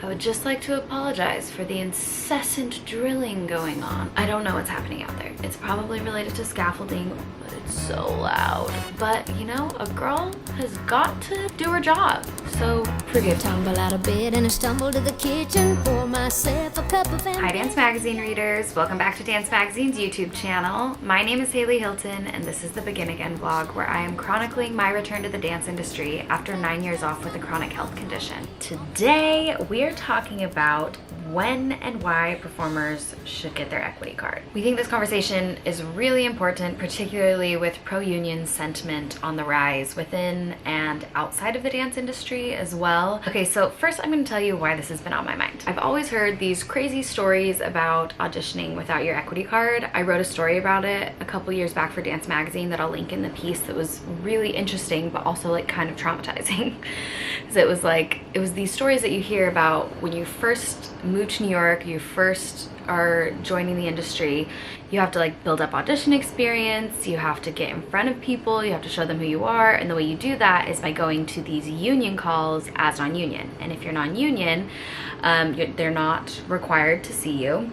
I would just like to apologize for the incessant drilling going on. I don't know what's happening out there. It's probably related to scaffolding, but it's so loud. But you know, a girl has got to do her job, so forgive me. Tumble out of bed and I stumble to the kitchen, pour myself a cup of Hi Dance Magazine readers, welcome back to Dance Magazine's YouTube channel. My name is Haley Hilton and this is the Begin Again vlog where I am chronicling my return to the dance industry after 9 years off with a chronic health condition. Today we are talking about when and why performers should get their equity card. We think this conversation is really important, particularly with pro-union sentiment on the rise within and outside of the dance industry as well. Okay, so first I'm going to tell you why this has been on my mind. I've always heard these crazy stories about auditioning without your equity card. I wrote a story about it a couple years back for Dance Magazine that I'll link in the piece that was really interesting but also like kind of traumatizing. So it was these stories that you hear about when you first move to New York, you first are joining the industry, you have to like build up audition experience, you have to get in front of people, you have to show them who you are, and the way you do that is by going to these union calls as non-union. And if you're non-union, they're not required to see you.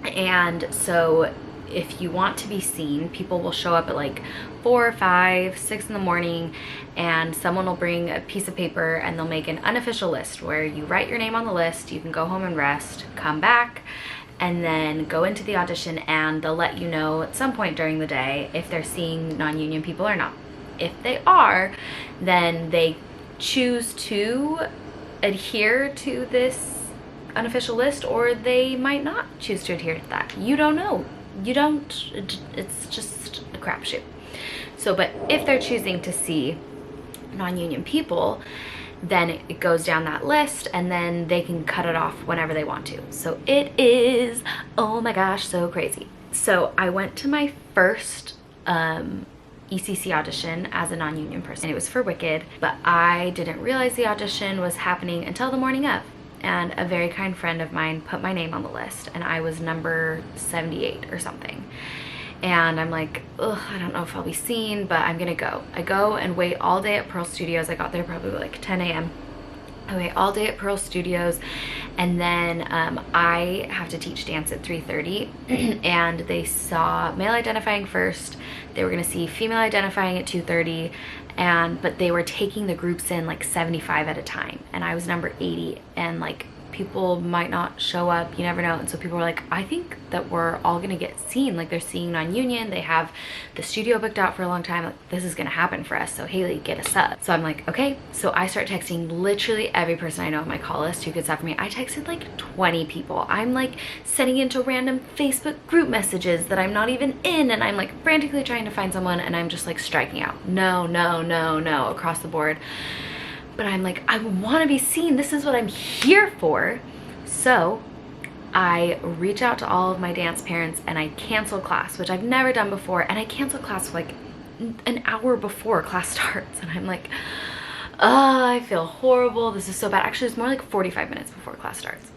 And so if you want to be seen, people will show up at like 4, 5, 6 in the morning, and someone will bring a piece of paper and they'll make an unofficial list where you write your name on the list, you can go home and rest, come back, and then go into the audition, and they'll let you know at some point during the day if they're seeing non-union people or not. If they are, then they choose to adhere to this unofficial list, or they might not choose to adhere to that. You don't know. You don't, it's just a crapshoot. So, but if they're choosing to see non-union people, then it goes down that list and then they can cut it off whenever they want to. So it is, oh my gosh, so crazy. So I went to my first ECC audition as a non-union person. It was for Wicked, but I didn't realize the audition was happening until the morning of. And a very kind friend of mine put my name on the list, and I was number 78 or something. And I'm like, ugh, I don't know if I'll be seen, but I'm gonna go. I go and wait all day at Pearl Studios. I got there probably like 10 a.m. I wait all day at Pearl Studios, and then I have to teach dance at 3:30, and they saw male identifying first. They were gonna see female identifying at 2:30, but they were taking the groups in like 75 at a time, and I was number 80, and like people might not show up, you never know. And so people were like, I think that we're all gonna get seen, like they're seeing non-union, they have the studio booked out for a long time, like this is gonna happen for us, so Haley, get us up. So I'm like, okay. So I start texting literally every person I know on my call list who could sub for me. I texted like 20 people. I'm like sending into random Facebook group messages that I'm not even in, and I'm like frantically trying to find someone, and I'm just like striking out no across the board. But I'm like, I want to be seen. This is what I'm here for. So I reach out to all of my dance parents and I cancel class, which I've never done before. And I cancel class like an hour before class starts. And I'm like, oh, I feel horrible. This is so bad. Actually, it's more like 45 minutes before class starts.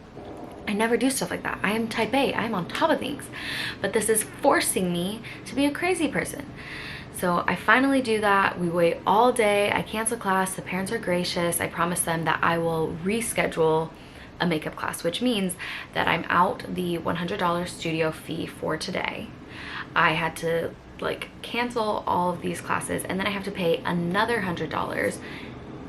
I never do stuff like that. I am type A. I am on top of things. But this is forcing me to be a crazy person. So I finally do that. We wait all day. I cancel class. The parents are gracious. I promise them that I will reschedule a makeup class, which means that I'm out the $100 studio fee for today. I had to like cancel all of these classes, and then I have to pay another $100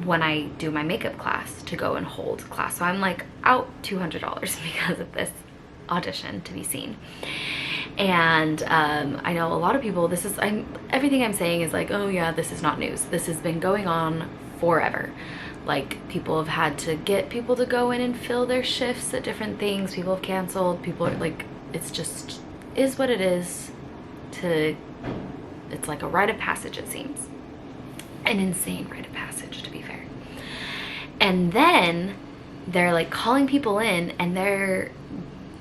when I do my makeup class to go and hold class. So I'm like out $200 because of this audition to be seen. And I know a lot of people, everything I'm saying is like, oh yeah, this is not news. This has been going on forever. Like, people have had to get people to go in and fill their shifts at different things. People have canceled. People are like, it's just is what it is. It's like a rite of passage, it seems. An insane rite of passage, to be fair. And then they're like calling people in, and they're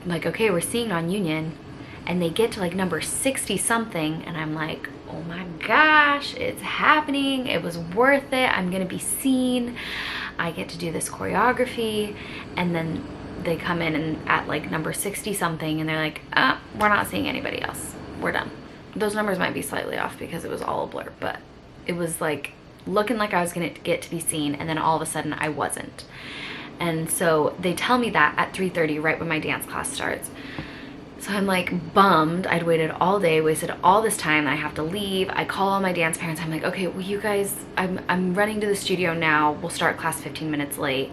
like, okay, we're seeing non-union. And they get to like number 60 something, and I'm like, oh my gosh, it's happening. It was worth it. I'm gonna be seen. I get to do this choreography. And then they come in and at like number 60 something, and they're like, we're not seeing anybody else. We're done. Those numbers might be slightly off because it was all a blur, but it was like looking like I was gonna get to be seen, and then all of a sudden I wasn't. And so they tell me that at 3:30, right when my dance class starts. So I'm like bummed. I'd waited all day, wasted all this time. I have to leave. I call all my dance parents. I'm like, okay, well, you guys, I'm running to the studio now. We'll start class 15 minutes late.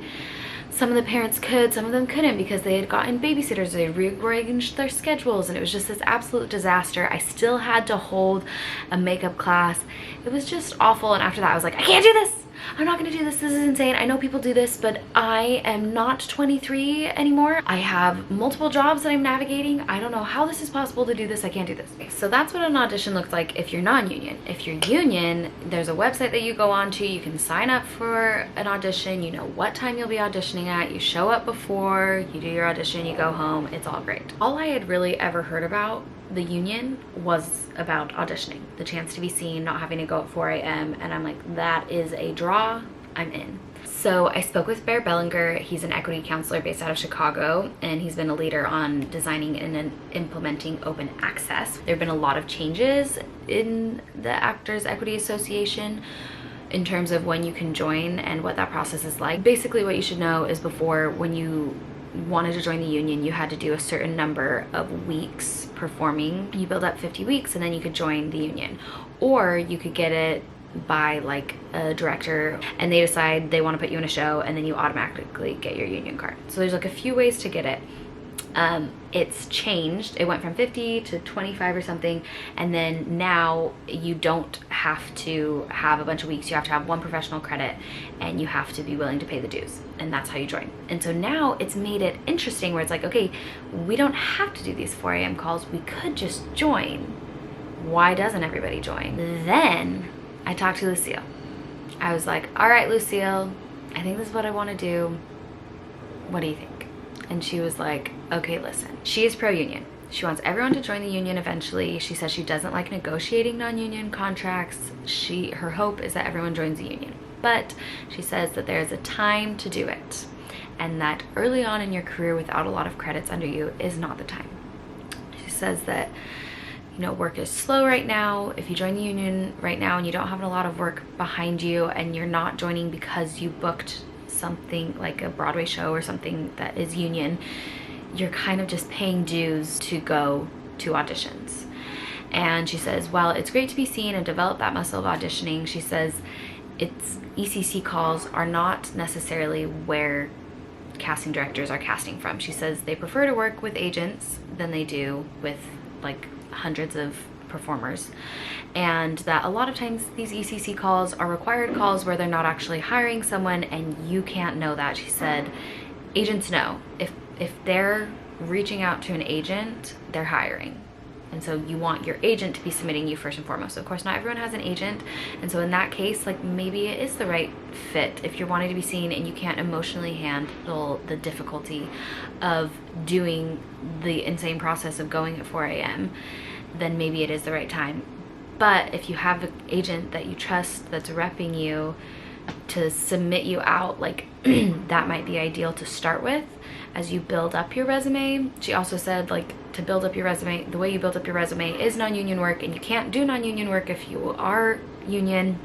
Some of the parents could, some of them couldn't, because they had gotten babysitters. They had rearranged their schedules, and it was just this absolute disaster. I still had to hold a makeup class. It was just awful. And after that, I was like, I can't do this. I'm not gonna do this. This is insane. I know people do this, but I am not 23 anymore. I have multiple jobs that I'm navigating. I don't know how this is possible to do this. I can't do this. So that's what an audition looks like if you're non-union. If you're union, there's a website that you go on to. You can sign up for an audition. You know what time you'll be auditioning at. You show up before, you do your audition, you go home. It's all great. All I had really ever heard about the union was about auditioning, the chance to be seen, not having to go at 4 a.m. And I'm like, that is a draw. I'm in. So I spoke with Bear Bellinger. He's an equity counselor based out of Chicago, and he's been a leader on designing and implementing open access. There have been a lot of changes in the Actors Equity Association in terms of when you can join and what that process is like. Basically, what you should know is before, when you wanted to join the union, you had to do a certain number of weeks performing. You build up 50 weeks and then you could join the union, or you could get it by like a director and they decide they want to put you in a show, and then you automatically get your union card. So there's like a few ways to get it. It's changed. It went from 50 to 25 or something, and then now you don't have to have a bunch of weeks. You have to have one professional credit, and you have to be willing to pay the dues, and that's how you join. And so now it's made it interesting where it's like, okay, we don't have to do these 4 a.m. calls. We could just join. Why doesn't everybody join? Then I talked to Lucille. I was like, all right, Lucille, I think this is what I want to do. What do you think? And she was like, okay, listen. She is pro-union. She wants everyone to join the union eventually. She says she doesn't like negotiating non-union contracts. Her hope is that everyone joins the union. But she says that there is a time to do it, and that early on in your career without a lot of credits under you is not the time. She says that, you know, work is slow right now. If you join the union right now and you don't have a lot of work behind you, and you're not joining because you booked something like a Broadway show or something that is union, you're kind of just paying dues to go to auditions. And she says, while it's great to be seen and develop that muscle of auditioning, she says it's ECC calls are not necessarily where casting directors are casting from. She says they prefer to work with agents than they do with like hundreds of performers, and that a lot of times these ECC calls are required calls where they're not actually hiring someone, and you can't know that. She said agents know if they're reaching out to an agent, they're hiring. And so you want your agent to be submitting you first and foremost. Of course, not everyone has an agent, and so in that case, like, maybe it is the right fit if you're wanting to be seen and you can't emotionally handle the difficulty of doing the insane process of going at 4 a.m. then maybe it is the right time. But if you have an agent that you trust that's repping you to submit you out, like that might be ideal to start with as you build up your resume. She also said, like, to build up your resume, the way you build up your resume is non-union work, and you can't do non-union work if you are union.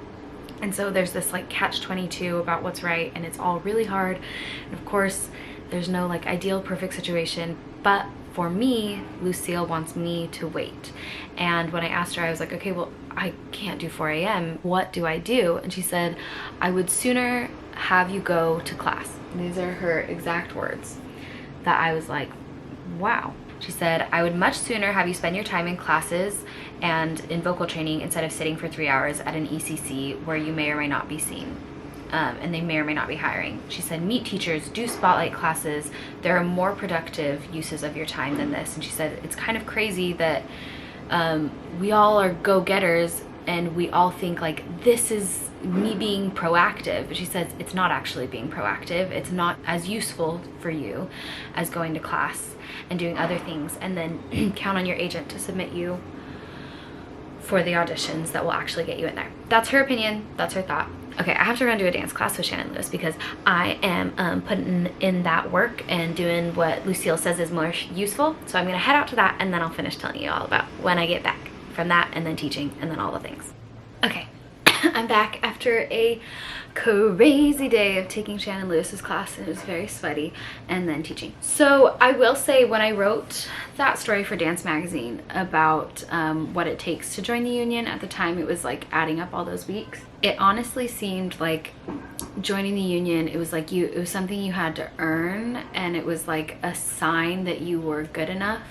And so there's this like catch-22 about what's right, and it's all really hard. And of course, there's no like ideal perfect situation, but for me, Lucille wants me to wait. And when I asked her, I was like, okay, well, I can't do 4 a.m. What do I do? And she said, I would sooner have you go to class. And these are her exact words that I was like, wow. She said, I would much sooner have you spend your time in classes and in vocal training instead of sitting for 3 hours at an ECC where you may or may not be seen. And they may or may not be hiring. She said, meet teachers, do spotlight classes. There are more productive uses of your time than this. And she said, it's kind of crazy that we all are go-getters and we all think like this is me being proactive. But she says it's not actually being proactive. It's not as useful for you as going to class and doing other things, and then count on your agent to submit you for the auditions that will actually get you in there. That's her opinion. That's her thought. Okay, I have to run to a dance class with Shannon Lewis because I am putting in that work and doing what Lucille says is more useful. So I'm gonna head out to that, and then I'll finish telling you all about when I get back from that, and then teaching, and then all the things. Okay, I'm back after a crazy day of taking Shannon Lewis's class, and it was very sweaty, and then teaching. So I will say, when I wrote that story for Dance Magazine about what it takes to join the union, at the time it was like adding up all those weeks. It honestly seemed like joining the union, it was like it was something you had to earn, and it was like a sign that you were good enough.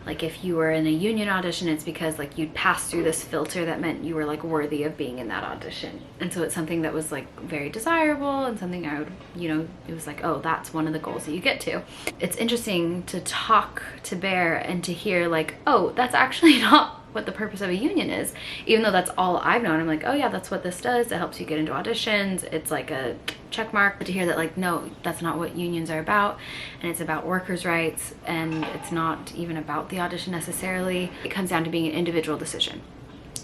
Like if you were in a union audition, it's because like you'd passed through this filter that meant you were like worthy of being in that audition. And so it's something that was like very desirable, and something I would, you know, it was like, oh, that's one of the goals that you get to. It's interesting to talk to Bear and to hear like, oh, that's actually not what the purpose of a union is. Even though that's all I've known, I'm like, oh yeah, that's what this does. It helps you get into auditions. It's like a check mark. But to hear that like, no, that's not what unions are about, and it's about workers' rights, and it's not even about the audition necessarily. It comes down to being an individual decision.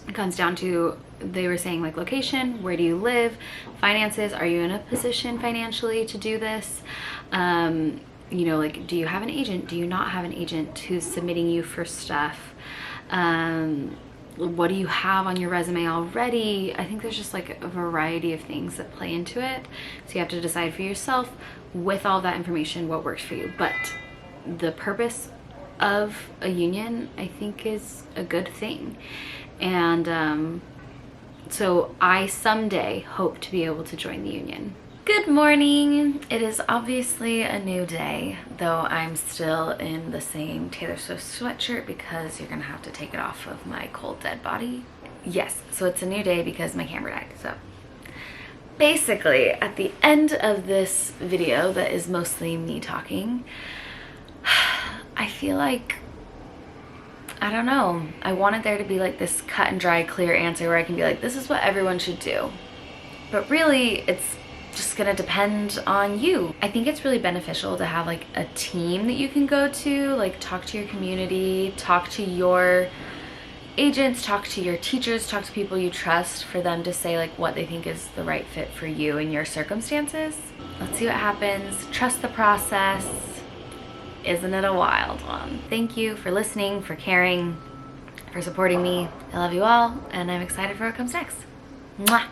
It comes down to, they were saying like location, where do you live, finances, are you in a position financially to do this? You know, like, do you have an agent? Do you not have an agent who's submitting you for stuff? What do you have on your resume already? I think there's just like a variety of things that play into it. So you have to decide for yourself, with all that information, what works for you. But the purpose of a union, I think, is a good thing. And so I someday hope to be able to join the union. Good morning. It is obviously a new day, though I'm still in the same Taylor Swift sweatshirt because you're gonna have to take it off of my cold dead body. Yes, so it's a new day because my camera died. So basically, at the end of this video that is mostly me talking, I feel like, I don't know, I wanted there to be like this cut and dry clear answer where I can be like, this is what everyone should do. But really, it's just gonna depend on you. I think it's really beneficial to have like a team that you can go to, like talk to your community, talk to your agents, talk to your teachers, talk to people you trust, for them to say like what they think is the right fit for you and your circumstances. Let's see what happens. Trust the process. Isn't it a wild one? Thank you for listening, for caring, for supporting me. I love you all, and I'm excited for what comes next. Mwah!